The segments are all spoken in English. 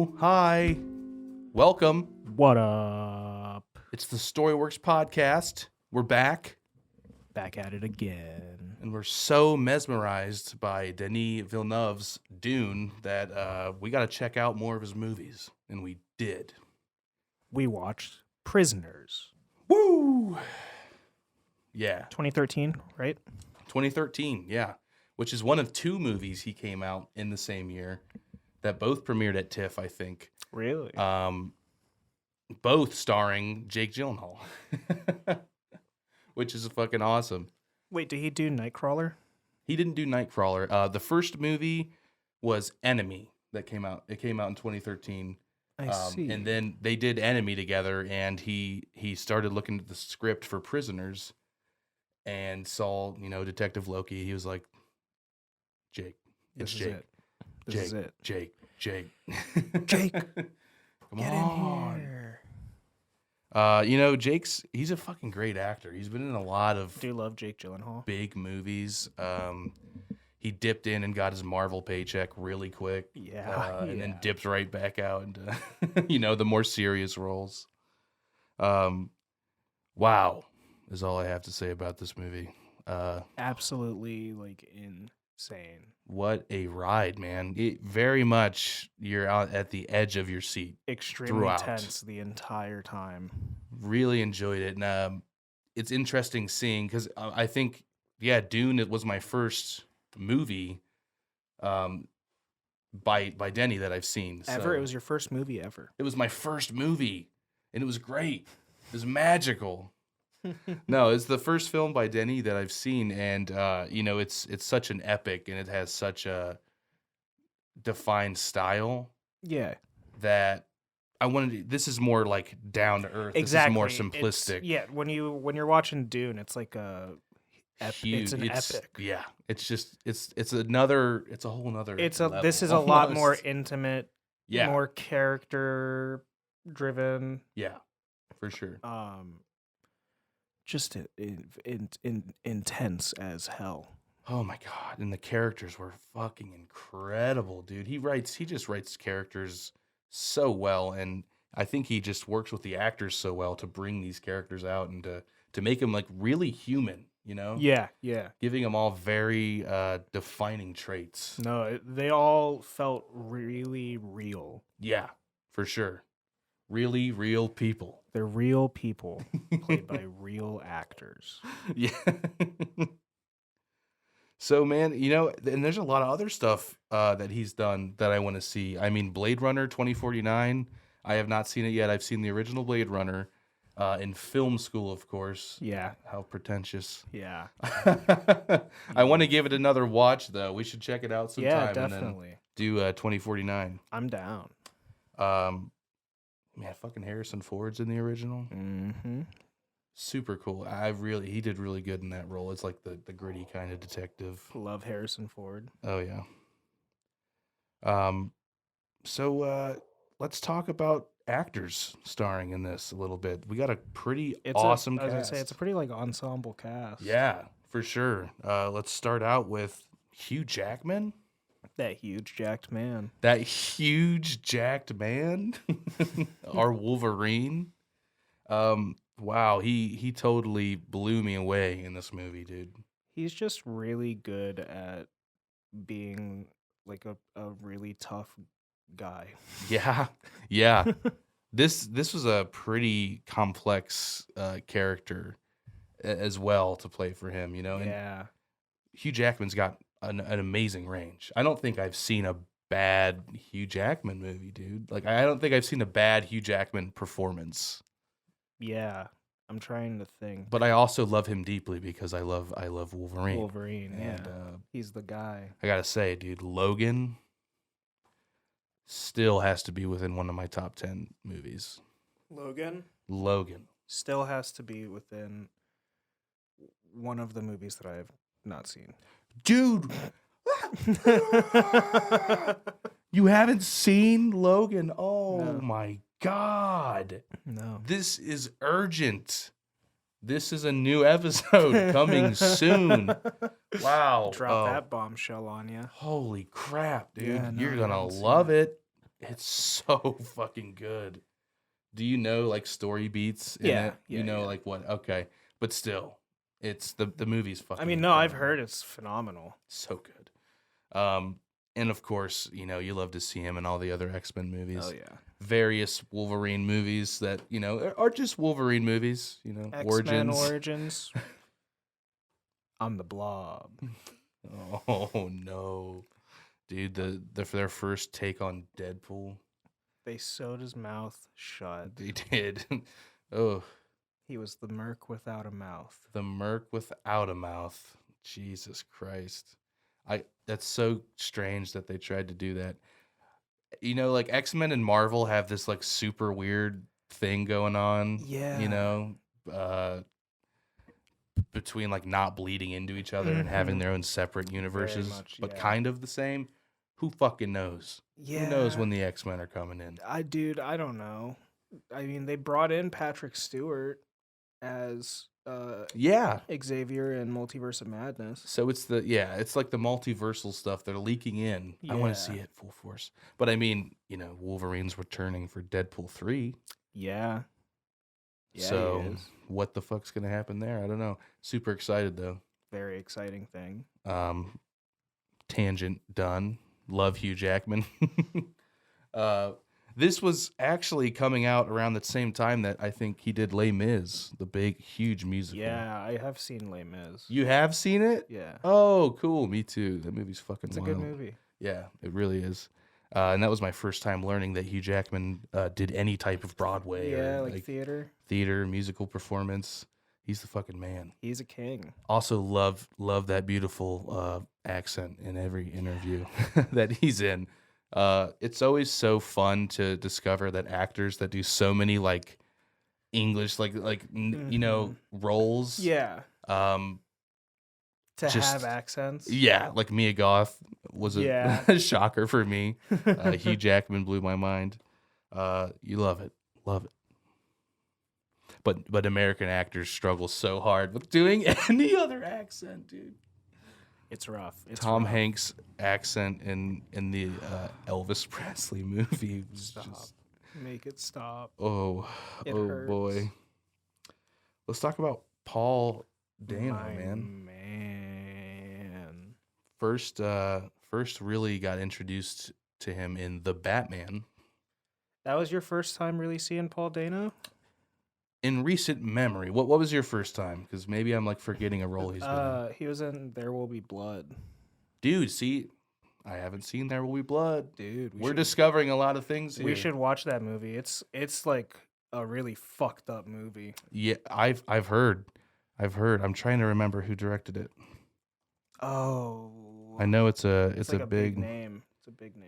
Hello. Hi. Welcome. What up? It's the Storyworks podcast. We're back, Back at it again. and we're so mesmerized by Denis Villeneuve's Dune that we got to check out more of his movies, and we did. We watched Prisoners. Woo! Yeah. 2013, right? 2013, yeah. Which is one of two movies he came out in the same year that both premiered at TIFF, I think. Really? Both starring Jake Gyllenhaal, which is fucking awesome. Wait, did he do Nightcrawler? He didn't do Nightcrawler. The first movie was Enemy that came out. It came out in 2013. I see. And then they did Enemy together, and he started looking at the script for Prisoners and saw, Detective Loki. He was like, Jake. It's Jake. This is it. Jake. Jake, Come get on. in here. He's a fucking great actor. He's been in a lot of Do you love Jake Gyllenhaal? big movies. He dipped in and got his Marvel paycheck really quick. Yeah. And then dipped right back out into, the more serious roles. Wow is all I have to say about this movie. Absolutely, insane. What a ride, man. Very much you're out at the edge of your seat. Extremely throughout. tense the entire time. Really enjoyed it. And it's interesting seeing, because I think, Dune, it was my first movie by Denny that I've seen. Ever? So It was your first movie ever. it was my first movie, and it was great. It was magical. No, it's the first film by Denny that I've seen, and it's such an epic, and it has such a defined style Yeah. that I wanted. This is more like down to earth. Exactly. This is more simplistic. When you're watching Dune, it's like Huge. it's an epic. Yeah, it's just it's a whole nother. level, This is a lot more almost. intimate, Yeah, more character driven. yeah, for sure. Just intense as hell. Oh my god, and the characters were fucking incredible, dude. He just writes characters so well, and I think he just works with the actors so well to bring these characters out and to make them like really human, Yeah. giving them all very defining traits. No, they all felt really real. Yeah, for sure. Really real people. They're real people played by real actors. Yeah. So, man, and there's a lot of other stuff that he's done that I want to see. I mean, Blade Runner 2049, I have not seen it yet. I've seen the original Blade Runner in film school, of course. Yeah. How pretentious. Yeah. I want to give it another watch, though. We should check it out sometime. Yeah, definitely. And then do 2049. I'm down. Man, fucking Harrison Ford's in the original. Mm-hmm. Super cool. He did really good in that role. It's like the gritty kind of detective. Love Harrison Ford. Oh yeah. So let's talk about actors starring in this a little bit. We got a pretty awesome cast. I was gonna say it's a pretty ensemble cast. Yeah, for sure. Let's start out with Hugh Jackman. That huge jacked man. Our Wolverine. Wow, he totally blew me away in this movie, dude. He's just really good at being like a really tough guy. Yeah. This was a pretty complex character as well to play for him, And Yeah. Hugh Jackman's got an amazing range. I don't think I've seen a bad Hugh Jackman movie, dude. I don't think I've seen a bad Hugh Jackman performance. Yeah. I'm trying to think. But I also love him deeply because I love Wolverine. Wolverine, And, yeah. He's the guy. I gotta say, dude, Logan still has to be within one of my top 10 movies. Logan still has to be within one of the movies that I have not seen. Dude, you haven't seen Logan? Oh No. my God. No. This is urgent. This is a new episode coming soon. Wow. Drop that bombshell on you. Holy crap, dude. Yeah, no, You're I going haven't to seen love it. It's so fucking good. Do you know like story beats in Yeah, it? yeah, You know yeah. like what? Okay, but still, it's the movie's I fucking mean, no, I've incredible. heard it's phenomenal. So good. And of course, you know you love to see him in all the other X-Men Oh movies, yeah. various Wolverine movies that you know are just Wolverine movies. You know, X-Men origins. Origins. I'm the Blob. Oh no, dude! For their first take on Deadpool, They sewed his mouth shut. they did. Oh, He was the merc without a mouth. the Merc without a mouth. Jesus Christ. That's so strange that they tried to do that. You know, like X-Men and Marvel have this like super weird thing going on, you Yeah. know, uh between like not bleeding into each other and having Mm-hmm. their own separate Very universes, much, but yeah. kind of the same. Who fucking knows? Who knows Yeah. when the X-Men are coming in? I don't know. I mean, they brought in Patrick Stewart as Yeah. Xavier in Multiverse of Madness. So it's like the multiversal stuff. They're leaking in. I want to Yeah. see it full force. But I mean, you know, Wolverine's returning for Deadpool 3. Yeah. Yeah, So he is. what the fuck's gonna happen there? I don't know. Super excited though. Very exciting thing. Tangent done. Love Hugh Jackman. uh, this was actually coming out around the same time that I think he did Les Mis, the big, huge musical. Yeah, I have seen Les Mis. You have seen it? Yeah. Oh, cool. Me too. That movie's fucking It's a wild. good movie. Yeah, it really is. And that was my first time learning that Hugh Jackman did any type of Broadway Yeah, or like theater, musical performance. He's the fucking man. He's a king. Also love that beautiful accent in every interview that he's in. It's always so fun to discover that actors that do so many like English you know roles. Yeah. To Just- have accents. Yeah, like Mia Goth was a, Yeah. a shocker for me. Hugh Jackman blew my mind. You love it. But American actors struggle so hard with doing any other accent, dude. It's rough. It's Tom rough. Hanks' accent in the Elvis Presley movie was Stop. just Make it stop. oh It hurts. boy. Let's talk about Paul Dano, My man. man. First really got introduced to him in The Batman. That was your first time really seeing Paul Dano? In recent memory, what was your first time? Because maybe I'm like forgetting a role he's been in. He was in There Will Be Blood. Dude, see, I haven't seen There Will Be Blood. Dude, We're discovering a lot of things here. we should watch that movie. It's like a really fucked up movie. Yeah, I've heard. I'm trying to remember who directed it. Oh. I know it's It's like a big name. It's a big name.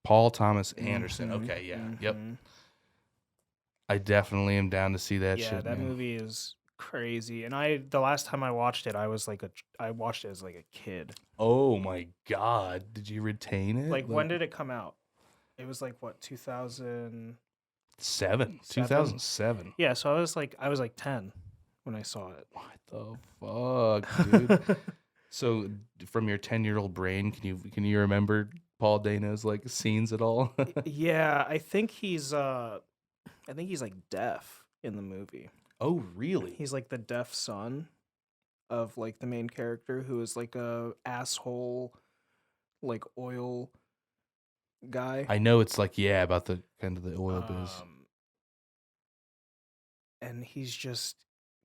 Paul Thomas Anderson. Mhm, Okay, yeah. Yep. mhm. I definitely am down to see that Yeah, shit. that man. movie is crazy. And the last time I watched it, I watched it as like a kid. Oh my god. Did you retain it? Like when did it come out? It was like what, 2000? 2007. Yeah, so I was like 10 when I saw it. What the fuck, dude? So from your 10-year-old brain, can you remember Paul Dano's like scenes at all? Yeah, I think he's like deaf in the movie. Oh, really? He's like the deaf son of like the main character who is like a asshole like oil guy. I know it's like about the kind of the oil biz. And he's just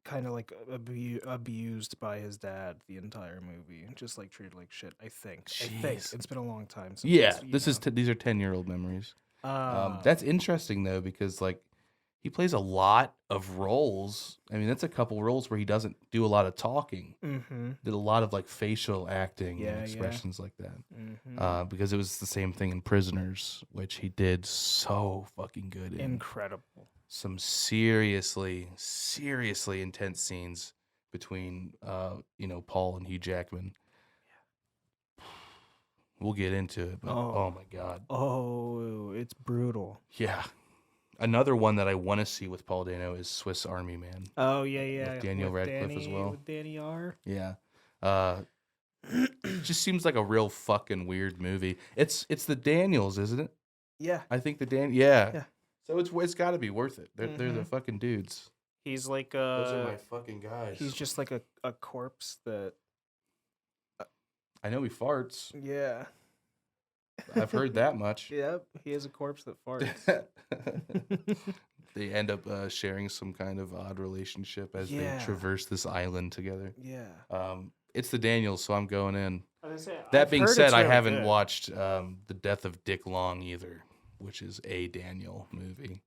kind of like abused by his dad the entire movie, just like treated like shit. I think Jeez. it's been a long time since. Yeah, it's, these are 10-year-old memories. uh, That's interesting though because like he plays a lot of roles. I mean, that's a couple roles where he doesn't do a lot of talking. mm-hmm, Did a lot of like facial acting Yeah, and yeah. expressions like that. mm-hmm. Because it was the same thing in Prisoners, which he did so fucking good in. Incredible. Some seriously intense scenes between Paul and Hugh Jackman. We'll get into it, but oh my god. Oh, it's brutal. Yeah. Another one that I want to see with Paul Dano is Swiss Army Man. Oh yeah. With Daniel Radcliffe as well. With Danny R. Yeah. It just seems like a real fucking weird movie. It's the Daniels, isn't it? Yeah. I think yeah. Yeah. So it's got to be worth it. They're the Mhm. fucking dudes. He's like Those are my fucking guys. he's just like a corpse that I know he farts. yeah. I've heard that much. Yep, he is a corpse that farts. They end up sharing some kind of odd relationship as they Yeah. traverse this island together. Yeah. It's the Daniels, so I'm going in. I was gonna say, That I've being heard said, it's I really haven't good. watched The Death of Dick Long either, which is a Daniel movie.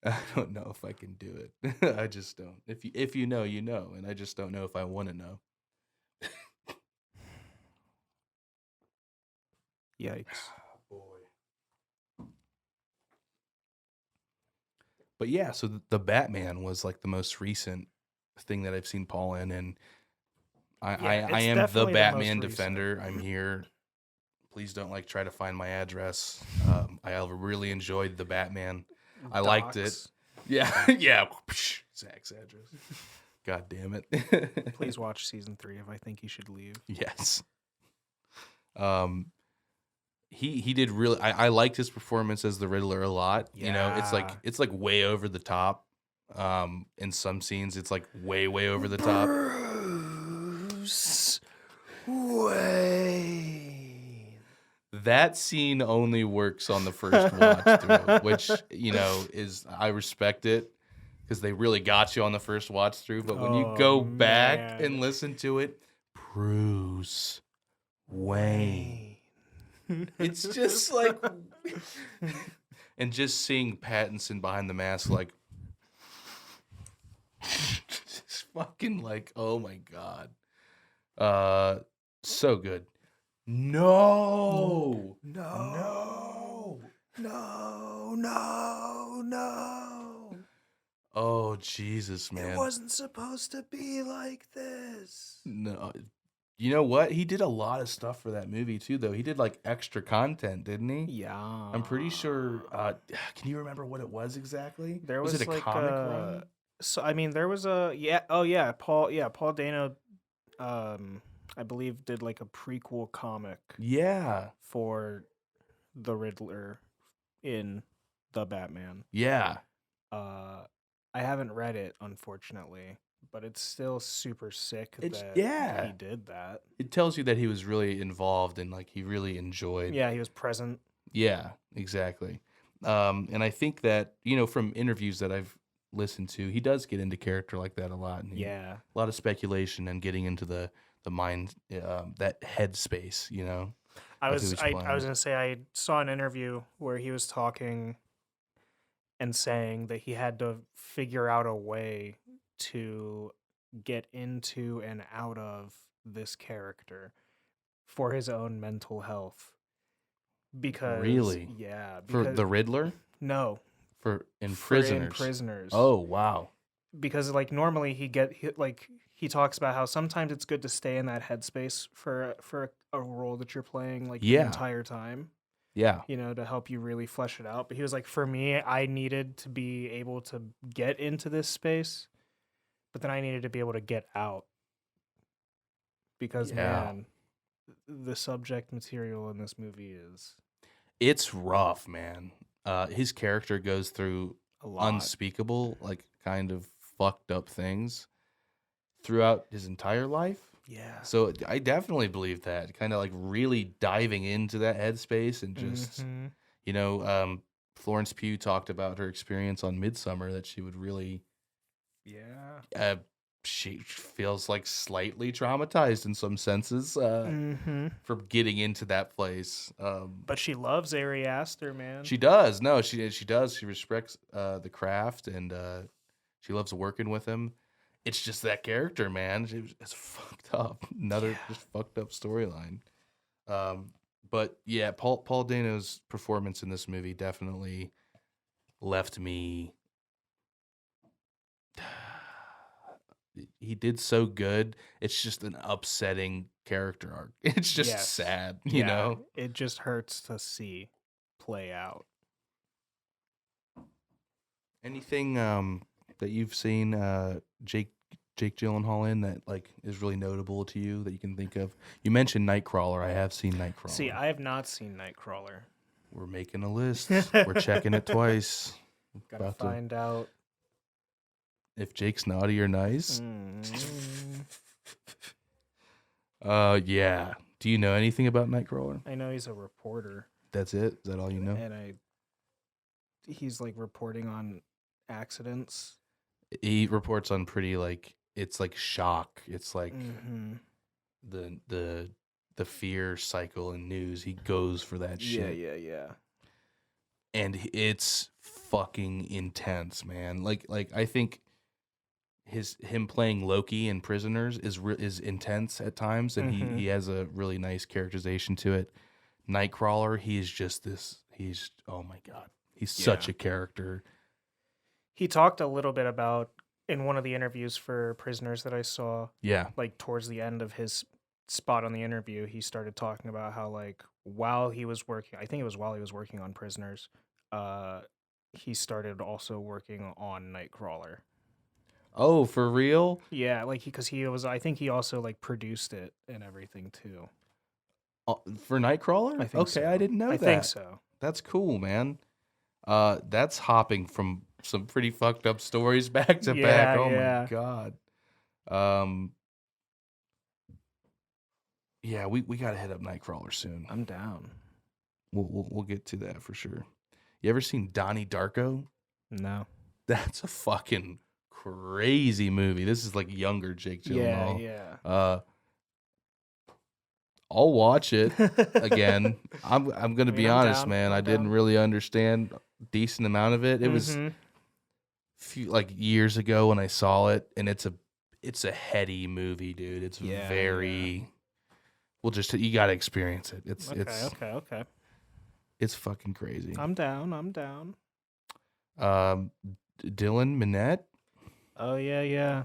I don't know if I can do it. I just don't. If you know, you know, and I just don't know if I want to know. Yikes. Boy. But yeah, so the Batman was like the most recent thing that I've seen Paul in, and I Yeah, it's am the definitely the most Batman recent. defender. I'm here. Please don't like try to find my address. I really enjoyed the Batman. I liked it. Docs. Yeah, yeah. Zach's address. God damn it. Please watch season 3 if I think you should leave. Yes. He did really. I liked his performance as the Riddler a lot. You know, Yeah. it's like way over the top. In some scenes, it's like way over the top. Bruce Wayne. That scene only works on the first watch through, which is I respect it because they really got you on the first watch through. But when you go back and listen to it, Bruce Wayne. It's just like, and just seeing Pattinson behind the mask, like, just fucking like, oh my god, so good. No. Oh Jesus, man! It wasn't supposed to be like this. No. You know what? He did a lot of stuff for that movie too, though. He did like extra content, didn't he? Yeah. I'm pretty sure. Can you remember what it was exactly? There was was it a like comic run? So I mean, there was Paul Dano, I believe did like a prequel comic Yeah, for the Riddler in the Batman. yeah, I haven't read it, unfortunately, but it's still super sick It's- that yeah. he did that. it tells you that he was really involved and like he really enjoyed. Yeah, he was present. Yeah, exactly. And I think that from interviews that I've listened to, he does get into character like that a lot. And Yeah. a lot of speculation and getting into the mind, that headspace. I of was who he's I playing. was gonna say I saw an interview where he was talking and saying that he had to figure out a way to get into and out of this character for his own mental health. Because Really? yeah, For because the Riddler? no, For in for in prisoners? prisoners. Oh, wow. Because like normally he talks about how sometimes it's good to stay in that headspace for a role that you're playing like the Yeah. entire time, Yeah. to help you really flesh it out. But he was like, for me, I needed to be able to get into this space, but then I needed to be able to get out because Yeah. man, the subject material in this movie is It's rough, man. His character goes through a lot. unspeakable, like kind of fucked up things throughout his entire life. Yeah. So I definitely believe that, kind of like really diving into that headspace and just, Mhm. Florence Pugh talked about her experience on Midsummer, that she would really, Yeah. she feels like slightly traumatized in some senses for getting into that place. But she loves Ari Aster, man. She does. No, she does. She respects the craft, and she loves working with him. It's just that character, man. It's fucked up. Another just fucked up storyline. But yeah, Paul Dano's performance in this movie definitely left me. He did so good. It's just an upsetting character arc. It's just Yes. sad, Yeah, it just hurts to see play out. Anything that you've seen, Jake? Jake Gyllenhaal in that like is really notable to you that you can think of? You mentioned Nightcrawler. I have seen Nightcrawler. See, I have not seen Nightcrawler. We're making a list. We're checking it twice. Gotta About to- find out. If Jake's naughty or nice. Yeah. Do you know anything about Nightcrawler? I know he's a reporter, That's it? Is that all you know? and he's like reporting on accidents. He reports on pretty like it's like shock. It's like the fear cycle in news. He goes for that shit. Yeah. And it's fucking intense, man. Like I think him playing Loki in Prisoners is intense at times, and he has a really nice characterization to it. Nightcrawler, he's oh my god, he's such a character. He talked a little bit about in one of the interviews for Prisoners that I saw. Yeah, like towards the end of his spot on the interview, he started talking about how like while he was working, I think it was while he was working on Prisoners, he started also working on Nightcrawler. Oh, for real? Yeah, like because he was, I think he also like produced it and everything too. For Nightcrawler? I think okay, so. I didn't know I that. think so. That's cool, man. That's hopping from some pretty fucked up stories back to back. Oh my god. Yeah, we gotta hit up Nightcrawler soon. I'm down. We'll get to that for sure. You ever seen Donnie Darko? No. That's a fucking crazy movie. This is like younger Jake Gyllenhaal. Yeah. I'll watch it again. I'm gonna be honest, down. man. I'm I didn't down. really understand a decent amount of it. It was few like years ago when I saw it, and it's a heady movie, dude. It's very. Well, just you gotta experience it. It's okay. It's fucking crazy. I'm down. Dylan Minnette. Oh yeah.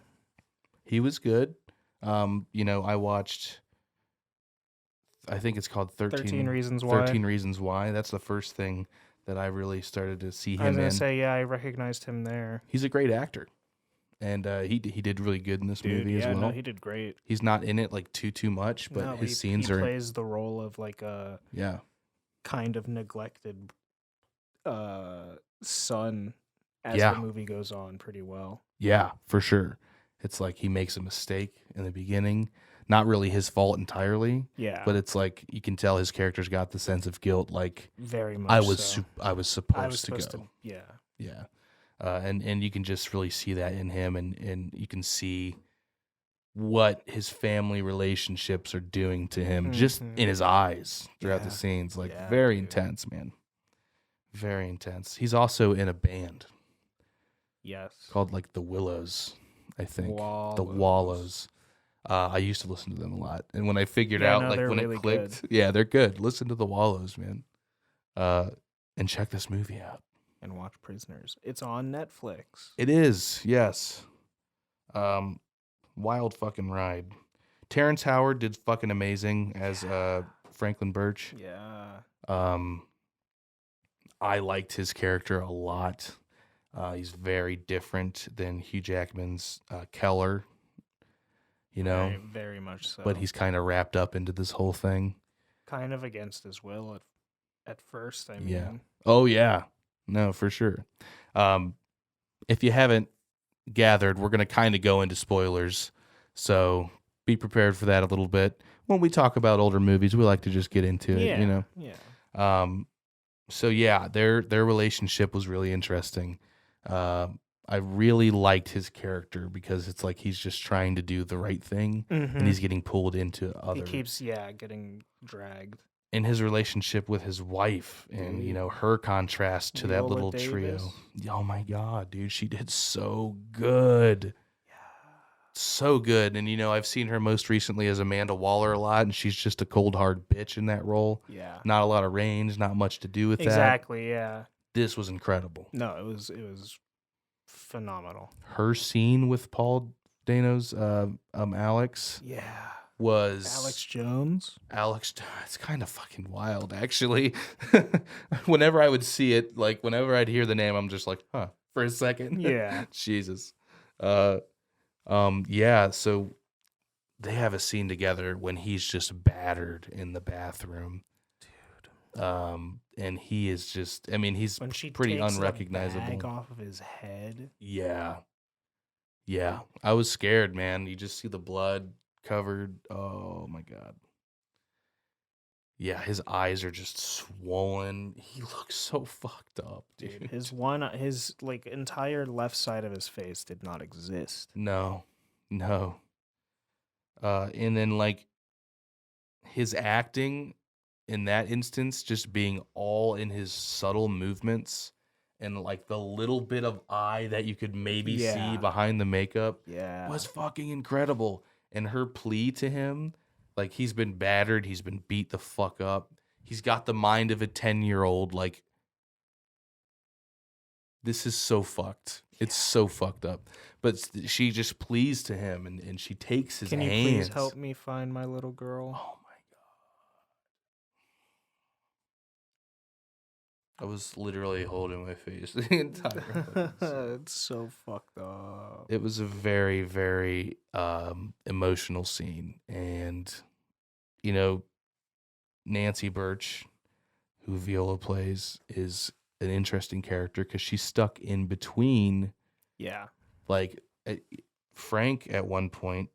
He was good. I watched. I think it's called 13 Reasons Why. 13 Reasons Why. That's the first thing that I really started to see him I was gonna in. say, I recognized him there. He's a great actor, and he did really good in this movie as well. No, he did great. He's not in it like too much, but his scenes he are. plays the role of like a kind of neglected son as the movie goes on pretty well. Yeah, for sure. It's like he makes a mistake in the beginning. Not really his fault entirely. Yeah. But it's like you can tell his character's got the sense of guilt. Like very much. I was supposed to go. Yeah. Yeah. And you can just really see that in him, and you can see what his family relationships are doing to him just in his eyes throughout the scenes. Like very intense, man. Very intense. He's also in a band. Yes. Called like the Willows, I think. The Wallows. Wallows. I used to listen to them a lot, and when I figured out, like when really it clicked, good. They're good. Listen to the Wallows, man, and check this movie out. And watch Prisoners. It's on Netflix. It is, yes. Wild fucking ride. Terrence Howard did fucking amazing as Franklin Birch. Yeah. I liked his character a lot. He's very different than Hugh Jackman's Keller. Very, very much so. But he's kind of wrapped up into this whole thing. Kind of against his will at first, I mean. Yeah. Oh, yeah. No, for sure. If you haven't gathered, we're going to kind of go into spoilers. So be prepared for that a little bit. When we talk about older movies, we like to just get into it, Yeah. So, yeah, their relationship was really interesting. I really liked his character because it's like he's just trying to do the right thing, and he's getting pulled into other. He keeps getting dragged. In his relationship with his wife, and her contrast to that little Davis. trio. Oh my god, dude, she did so good. Yeah, so good. And I've seen her most recently as Amanda Waller a lot, and she's just a cold hard bitch in that role. Yeah, not a lot of range, not much to do with that. Exactly. Yeah. This was incredible. No, it was phenomenal. Her scene with Paul Dano's Alex. Yeah. Was Alex Jones. It's kind of fucking wild, actually. Whenever I would see it, like whenever I'd hear the name, I'm just like, huh, for a second. Yeah. Jesus. Yeah, so they have a scene together when he's just battered in the bathroom. And he is just, I mean, he's When she pretty takes the bag unrecognizable. off of his head. Yeah. Yeah. I was scared, man. You just see the blood covered. Oh my God. Yeah, his eyes are just swollen. He looks so fucked up, Dude, dude. his like entire left side of his face did not exist. No. No. And then like his acting in that instance just being all in his subtle movements and like the little bit of eye that you could maybe see Yeah. behind the makeup Yeah. was fucking incredible. And her plea to him, like he's been battered, he's been beat the fuck up. He's got the mind of a 10-year-old. Like, this is so fucked. It's so fucked up. But she just pleads to him and she takes his Can you please hands. help me find my little girl? Oh my God. I was literally holding my face the entire fucking scene. It's so fucked up. It was a very, very emotional scene. And, you know, Nancy Birch, who Viola plays, is an interesting character because she's stuck in between. Yeah. Like, Frank at one point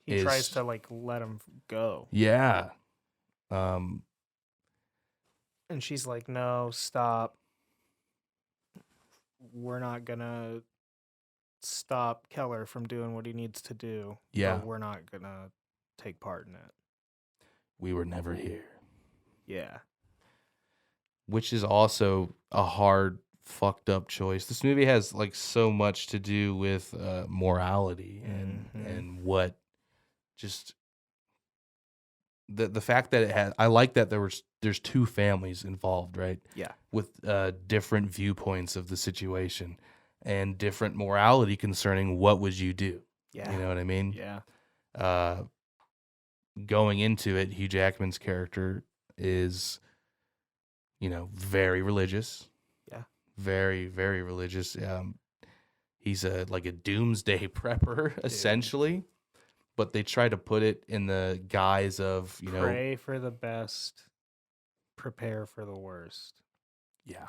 He tries to like let him go. Yeah. And she's like, "No, stop. We're not gonna stop Keller from doing what he needs to do. Yeah. But we're not gonna take part in it." We were never here. Yeah. Which is also a hard, fucked up choice. This movie has like so much to do with morality and what just the fact that it has. I like that there's two families involved, right? Yeah. With different viewpoints of the situation and different morality concerning what would you do. Yeah. You know what I mean? Yeah. Going into it, Hugh Jackman's character is, you know, very religious. Yeah. Very, very religious. He's like a doomsday prepper, essentially. But they try to put it in the guise of, you know, pray for the best, prepare for the worst. Yeah.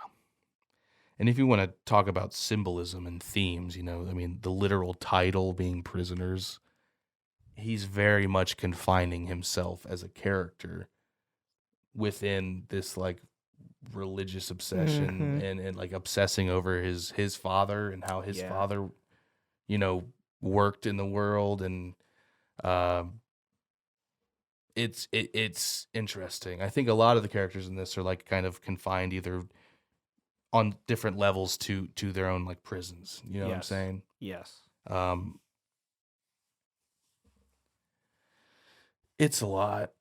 And if you want to talk about symbolism and themes, you know, I mean, the literal title being Prisoners, he's very much confining himself as a character within this like religious obsession and like obsessing over his father and how his father, you know, worked in the world. And it's interesting. I think a lot of the characters in this are like kind of confined either on different levels to their own like prisons. You know what I'm saying? Yes. It's a lot.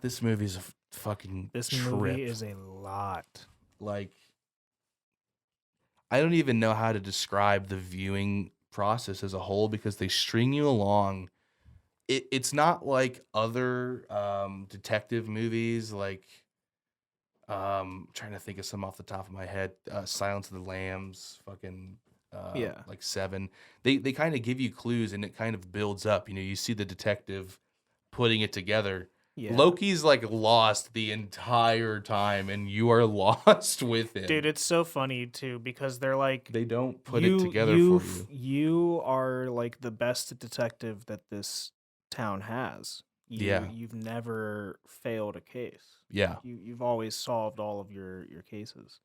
This movie's a fucking trip. Movie is a lot. Like, I don't even know how to describe the viewing process as a whole because they string you along. It's not like other detective movies, like trying to think of some off the top of my head. Silence of the Lambs, fucking like Seven. They kind of give you clues and it kind of builds up. You know, you see the detective putting it together. Yeah. Loki's like lost the entire time and you are lost with him. Dude, it's so funny too because they're like they don't put it together for you. You are like the best detective that this town has. You've never failed a case. Yeah. You've always solved all of your cases.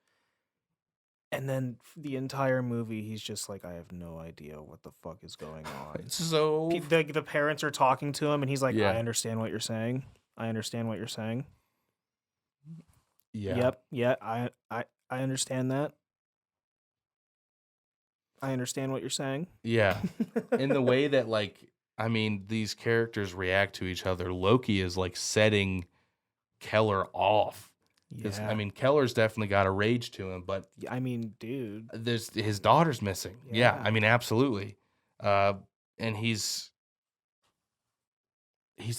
And then the entire movie, he's just like, I have no idea what the fuck is going on. So the parents are talking to him, and he's like, I understand what you're saying. I understand what you're saying. Yeah. Yep. Yeah. I understand that. I understand what you're saying. Yeah. In the way that, like, I mean, these characters react to each other. Loki is like setting Keller off. Yeah. I mean, Keller's definitely got a rage to him, but I mean, dude, his daughter's missing. Yeah. I mean, absolutely. And he's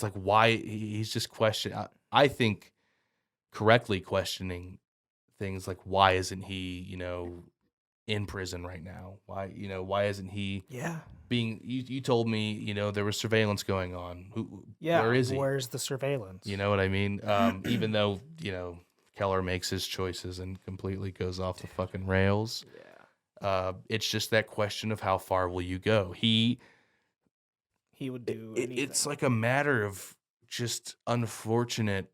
like, why? He's just questioning. I think correctly questioning things like, why isn't he, you know, in prison right now? Why isn't he Yeah. being? You told me there was surveillance going on. Yeah. Where is he? Where's the surveillance? You know what I mean? Even though Keller makes his choices and completely goes off the fucking rails. Yeah. It's just that question of how far will you go? He would do anything. It's like a matter of just unfortunate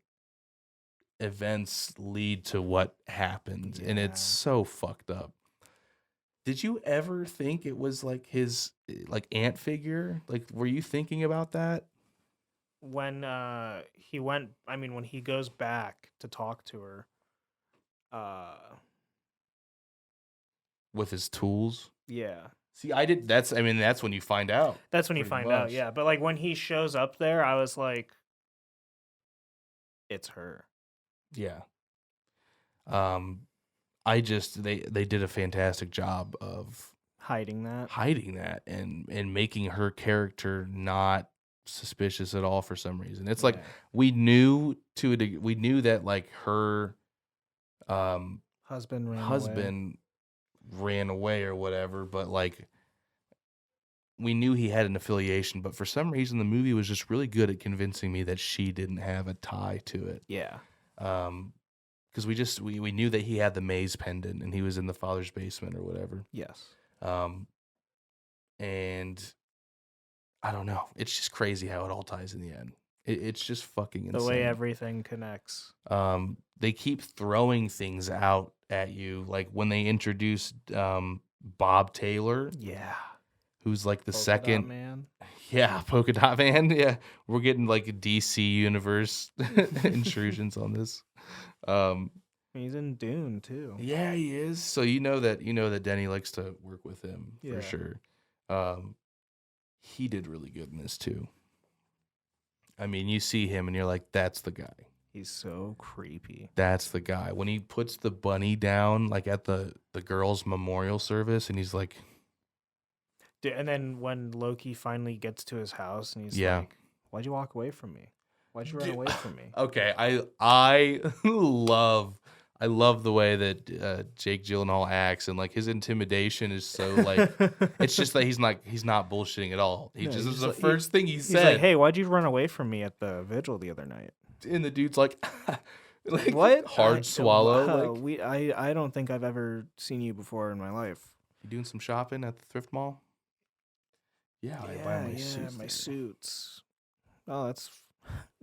events lead to what happened, and it's so fucked up. Did you ever think it was like his like aunt figure? Like, were you thinking about that When he went, I mean, when he goes back to talk to her, with his tools? yeah. See, that's when you find out. That's when you pretty find out, much. yeah. But like when he shows up there, I was like, it's her. Yeah. They did a fantastic job of Hiding that. and making her character not suspicious at all for some reason. It's like Yeah. we knew that like her husband ran away or whatever, but like we knew he had an affiliation, but for some reason the movie was just really good at convincing me that she didn't have a tie to it. Yeah. Because we knew that he had the maze pendant and he was in the father's basement or whatever. Yes. And I don't know. It's just crazy how it all ties in the end. It's just fucking insane. The way everything connects. They keep throwing things out at you, like when they introduced Bob Taylor. Yeah. Who's like the Polka second Dot Man. Yeah, Polka Dot Man. Yeah, we're getting like a DC universe intrusions on this. He's in Dune too. Yeah, he is. So you know that Denny likes to work with him for sure. He did really good in this too. I mean, you see him and you're like, that's the guy. He's so creepy. That's the guy. When he puts the bunny down like at the girls' memorial service and he's like, and then when Loki finally gets to his house and he's like, why'd you walk away from me? Why'd you run away from me? Okay, I love the way that Jake Gyllenhaal acts, and like his intimidation is so like it's just that he's not bullshitting at all. This is the first thing he said. He's like, hey, why'd you run away from me at the vigil the other night? And the dude's like, like what? Hard swallow. Like, I don't think I've ever seen you before in my life. You doing some shopping at the thrift mall? Yeah, I buy my suits. My suits. Oh, that's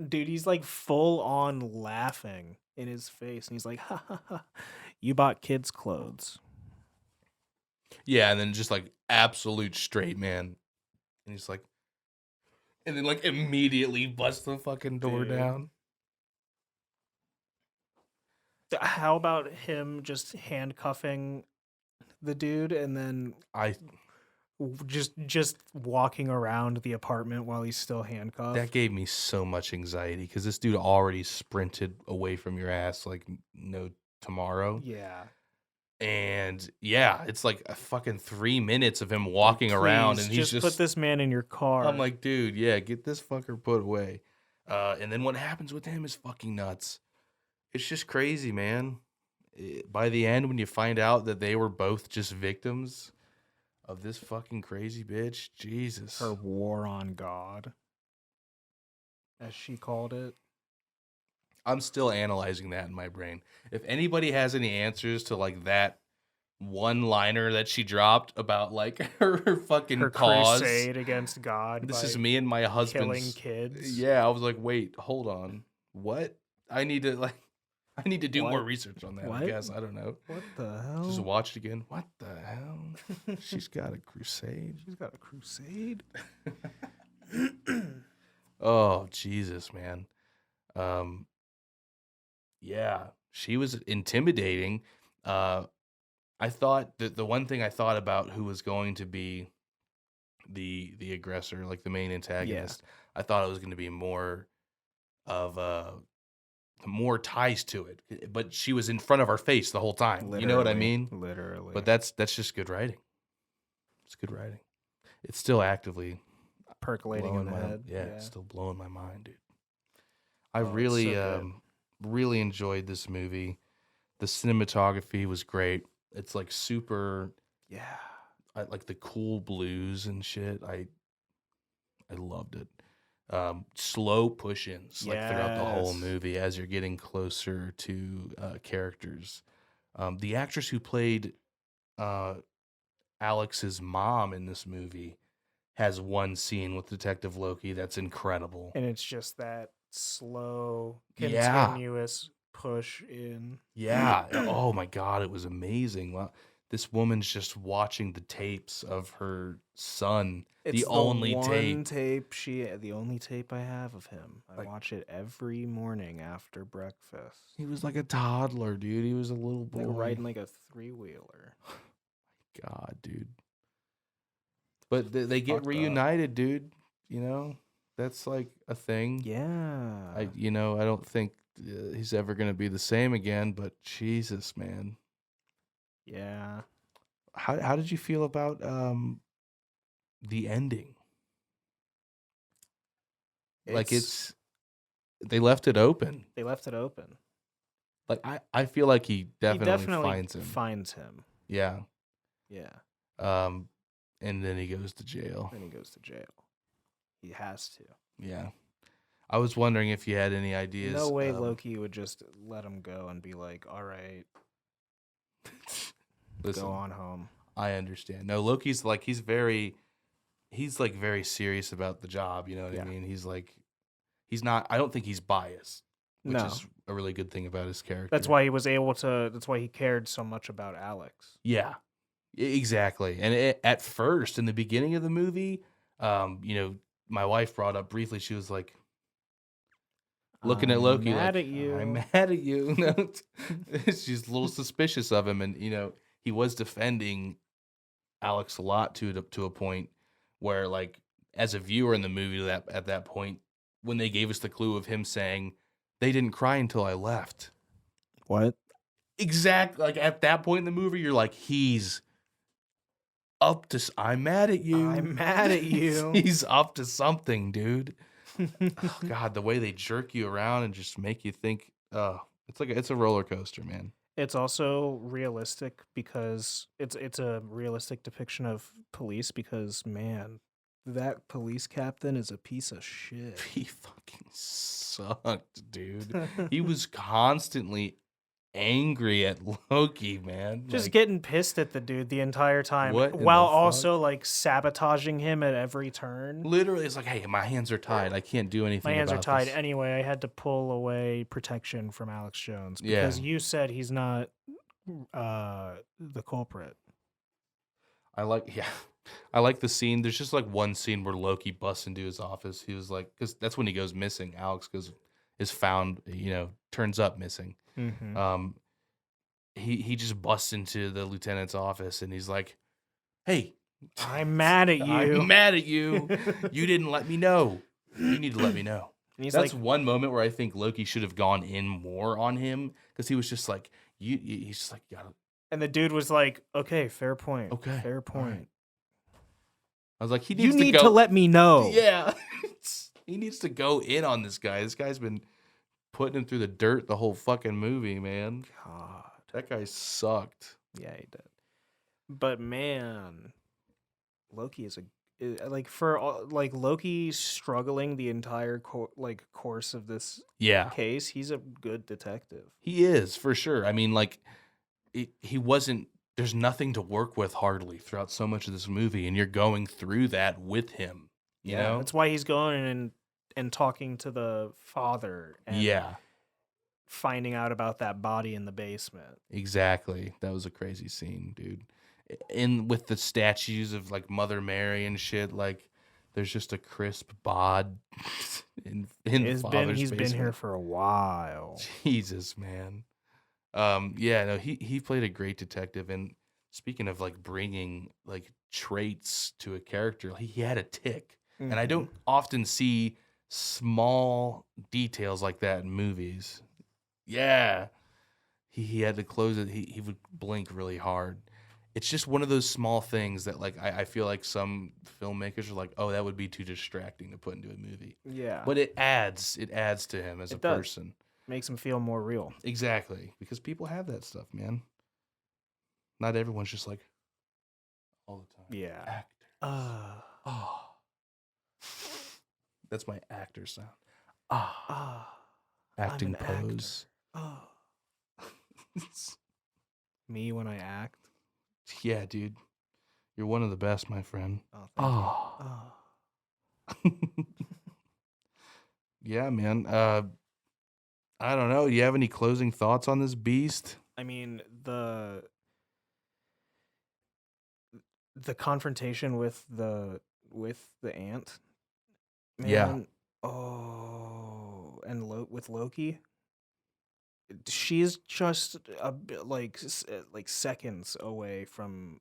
dude. He's like full on laughing in his face, and he's like, "Ha ha ha! You bought kids' clothes." Yeah, and then just like absolute straight man, and he's like, and then like immediately busts the fucking door down. How about him just handcuffing the dude and then just walking around the apartment while he's still handcuffed? That gave me so much anxiety because this dude already sprinted away from your ass like no tomorrow. Yeah. And yeah, it's like a fucking 3 minutes of him walking around, and he's just put this man in your car. I'm like, dude, yeah, get this fucker put away. And then what happens with him is fucking nuts. It's just crazy, man. By the end, when you find out that they were both just victims of this fucking crazy bitch, Jesus. Her war on God, as she called it. I'm still analyzing that in my brain. If anybody has any answers to like that one-liner that she dropped about like her fucking cause, crusade against God. This is me and my husband's killing kids. Yeah, I was like, wait, hold on, what? I need to do more research on that. What? I guess I don't know. What the hell? Just watch it again. What the hell? She's got a crusade. She's got a crusade. Oh Jesus, man. Yeah, she was intimidating. I thought that the one thing I thought about who was going to be the aggressor, like the main antagonist, I thought it was going to be more of more ties to it, but she was in front of our face the whole time. Literally, you know what I mean? Literally. But that's just good writing. It's good writing. It's still actively percolating in the head. Yeah, it's still blowing my mind, dude. I really enjoyed this movie. The cinematography was great. It's like super, Yeah. like the cool blues and shit. I loved it. Slow push-ins like throughout the whole Yes. movie as you're getting closer to characters. The actress who played uh, Alex's mom in this movie has one scene with Detective Loki that's incredible. And it's just that slow, Yeah, continuous push in. yeah. Oh my God, it was amazing. Well, this woman's just watching the tapes of her son, the It's only tape. the only tape I have of him. I Like watch it every morning after breakfast. he was like a toddler, dude. He was a little Like boy. riding like a 3-wheeler. God, dude. But they get Fucked up. reunited, dude. You know, that's like a thing. Yeah. I don't think he's ever gonna be the same again. But Jesus, man, Yeah. how did you feel about the ending? Like It's they left it open. they left it open. Like I feel like he He definitely definitely finds him. finds him. Yeah. Yeah. And then he goes to jail. Then he goes to jail. He has to. Yeah. I was wondering if you had any ideas. No way Loki would just let him go and be like, all right, Listen, go on home. I understand. No, Loki's like he's very serious about the job, you know what Yeah. I mean? He's not I don't think he's biased, which No. is a really good thing about his character. That's why he cared so much about Alex. Yeah. Exactly. And at first in the beginning of the movie, my wife brought up briefly she was like looking at Loki mad like at you. I'm mad at you. She's a little suspicious of him and he was defending Alex a lot to a point where like as a viewer in the movie that at that point when they gave us the clue of him saying they didn't cry until I left. What? Exactly. Like at that point in the movie you're like he's up to I'm mad at you. I'm mad at you. He's up to something, dude. Oh, God, the way they jerk you around and just make you think, it's a roller coaster, man. It's also realistic because it's a realistic depiction of police because man, that police captain is a piece of shit. He fucking sucked, dude. He was constantly angry at Loki, man. Just Like, getting pissed at the dude the entire time What in while the fuck? also like sabotaging him at every turn. literally, it's like, hey, my hands are tied. I can't do anything. My hands are about tied this. anyway. I had to pull away protection from Alex Jones Yeah. because you said he's not the culprit. I like the scene. There's just like one scene where Loki busts into his office. He was like, because that's when he goes missing. Alex is found, turns up missing. Mm-hmm. He just busts into the lieutenant's office and he's like, "Hey, I'm mad at you. I'm mad at you. You didn't let me know. You need to let me know." And he's That's like, one moment where I think Loki should have gone in more on him because he was just like, he's just like, "Gotta." and the dude was like, okay, fair point. Okay, Fair all point. right. I was like, he You needs need to go. to let me know. Yeah, he needs to go in on this guy. This guy's been putting him through the dirt the whole fucking movie, man. God. That guy sucked. Yeah, he did. But man, Loki is Loki struggling the entire course of this Yeah, case. He's a good detective. he is for sure. I mean, like, he wasn't. There's nothing to work with hardly throughout so much of this movie, and you're going through that with him. You know? That's why he's going and talking to the father. And Yeah, finding out about that body in the basement. exactly. That was a crazy scene, dude. In with the statues of like Mother Mary and shit, like there's just a crisp bod in the father's He's been here basement. for a while. Jesus, man. Yeah, no, he played a great detective. And speaking of like bringing like traits to a character, he had a tick, and I don't often see small details like that in movies. Yeah, he had to close it. He would blink really hard. It's just one of those small things that like I feel like some filmmakers are like, oh, that would be too distracting to put into a movie. Yeah. But it adds to him as a person. Makes him feel more real. Exactly, because people have that stuff, man. Not everyone's just like all the time. Yeah. Actors. Oh. That's my actor sound. Ah. I'm Acting an actor. pose. Oh. Me when I act. Yeah, dude. You're one of the best, my friend. Oh, thank you. Oh. Yeah, man. I don't know. Do you have any closing thoughts on this beast? I mean, the confrontation with the ant, Yeah. man. Oh, and with Loki, she's just like seconds away from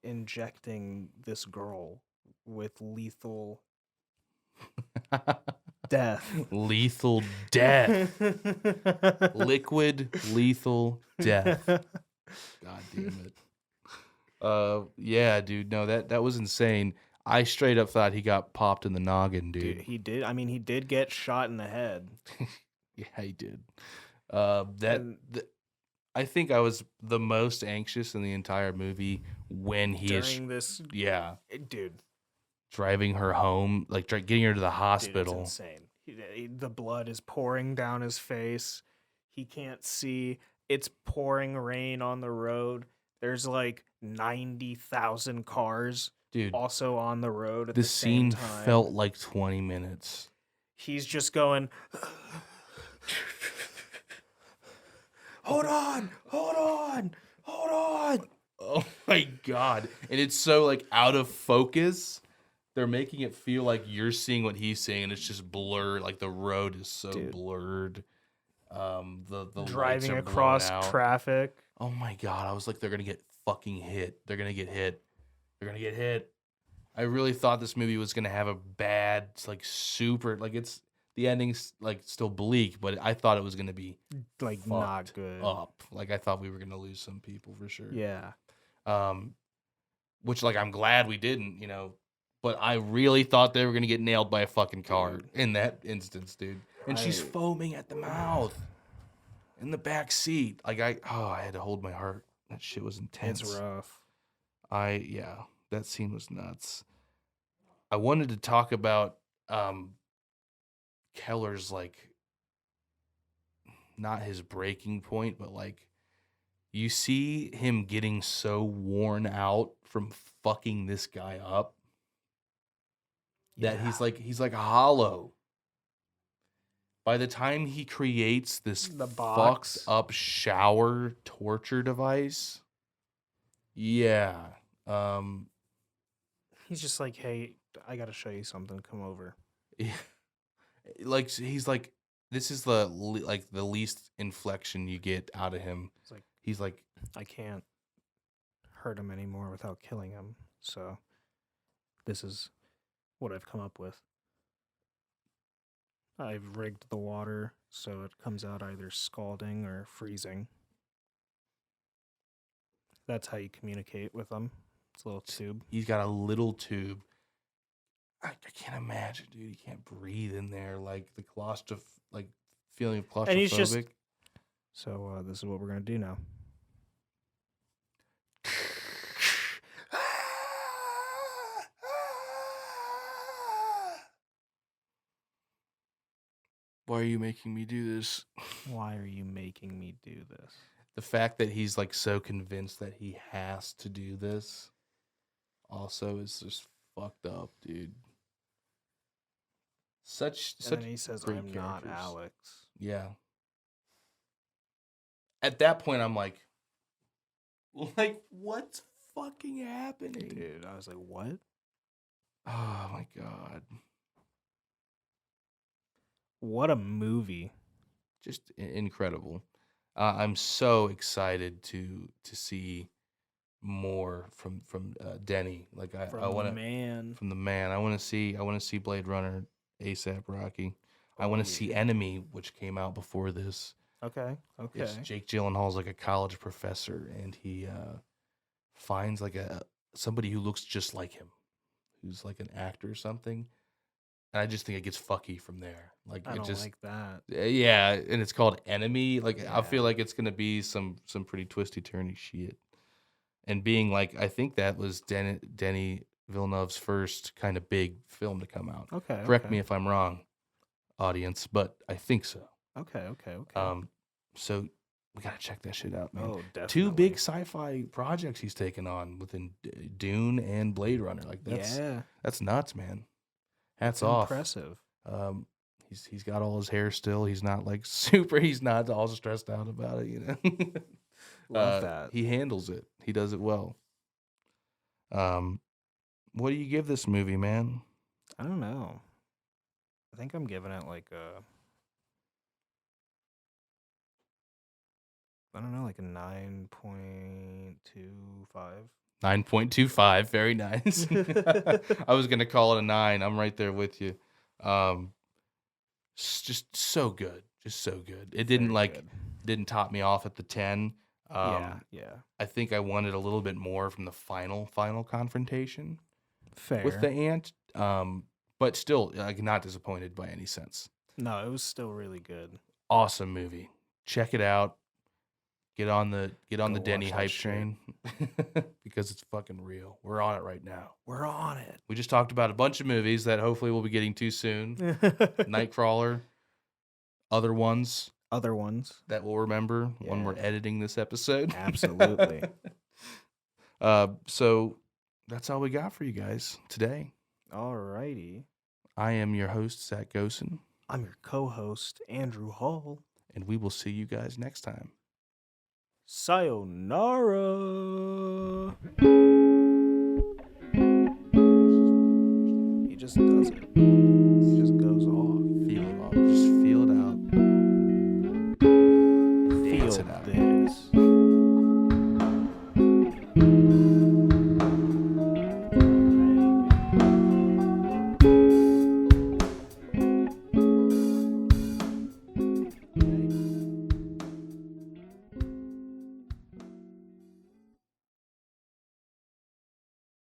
injecting this girl with lethal death. Lethal death. Liquid lethal death. God damn it. Yeah, dude. No, that was insane. I straight up thought he got popped in the noggin, dude. Dude, he did. I mean, he did get shot in the head. Yeah, he did. And I think I was the most anxious in the entire movie when he is, during this, yeah, dude, driving her home, like getting her to the dude, it's hospital. insane. The blood is pouring down his face. He can't see. It's pouring rain on the road. There's like 90,000 cars, Dude, also on the road at the the same scene time. felt like 20 minutes. He's just going, hold on, hold on, hold on. Oh my God. And it's so like out of focus. They're making it feel like you're seeing what he's seeing, and it's just blurred. Like the road is so blurred. The driving lights are across blown out. traffic. Oh my God. I was like, they're gonna get fucking hit. They're gonna get hit. They're gonna get hit. I really thought this movie was gonna have a bad, like super, like it's the ending's like still bleak, but I thought it was gonna be Like not good. up. Like I thought we were gonna lose some people for sure. Yeah. Which like I'm glad we didn't, but I really thought they were gonna get nailed by a fucking car in that instance, dude. And she's foaming at the mouth in the back seat. Like I had to hold my heart. That shit was intense. It's rough. That scene was nuts. I wanted to talk about Keller's like not his breaking point, but like you see him getting so worn out from fucking this guy up that he's like hollow. By the time he creates this fucked up shower torture device, yeah. He's just like, hey, I gotta show you something. Come over. Like he's like, this is the least inflection you get out of him. He's like, I can't hurt him anymore without killing him. So this is what I've come up with. I've rigged the water so it comes out either scalding or freezing. That's how you communicate with them. It's a little tube. He's got a little tube. I can't imagine, dude. He can't breathe in there. Like the feeling of claustrophobic. And he's just. So this is what we're gonna do now. Why are you making me do this? Why are you making me do this? The fact that he's like so convinced that he has to do this also is just fucked up, dude. And then he says, I'm not Alex. Yeah. At that point, I'm like, what's fucking happening? Dude, I was like, what? Oh my God. What a movie. Just incredible. I'm so excited to see more from Denny. Like I want to from the man. I want to see Blade Runner ASAP Rocky. I want to see Enemy, which came out before this. Okay. It's Jake Gyllenhaal's like a college professor, and he finds like somebody who looks just like him, who's like an actor or something. And I just think it gets fucky from there. Like I it don't just like that. Yeah, and it's called Enemy. Like I feel like it's gonna be some pretty twisty turny shit. and being like, I think that was Denis Villeneuve's first kind of big film to come out. Okay. Correct me if I'm wrong, audience, but I think so. Okay. So we gotta check that shit out, man. Oh, definitely. 2 big sci-fi projects he's taken on within Dune and Blade Runner. Like that's nuts, man. Hats off. Impressive. He's got all his hair still. He's not like super. He's not all stressed out about it, you know. Love that. He handles it. He does it well. What do you give this movie, man? I don't know. I think I'm giving it like a, I don't know, like a 9.25. 9.25. Very nice. I was gonna call it a 9. I'm right there with you. Just so good. Just so good. It didn't didn't top me off at the 10. Yeah. I think I wanted a little bit more from the final confrontation Fair. with the ant. But still, like, not disappointed by any sense. No, it was still really good. Awesome movie. Check it out. Get on the Denny watch that hype shit. train because it's fucking real. We're on it right now. We're on it. We just talked about a bunch of movies that hopefully we'll be getting to soon. Nightcrawler, other ones that we'll remember when we're editing this episode. Absolutely. So that's all we got for you guys today. Alrighty. I am your host, Zach Gosen. I'm your co-host, Andrew Hall. And we will see you guys next time. Sayonara. He just does it.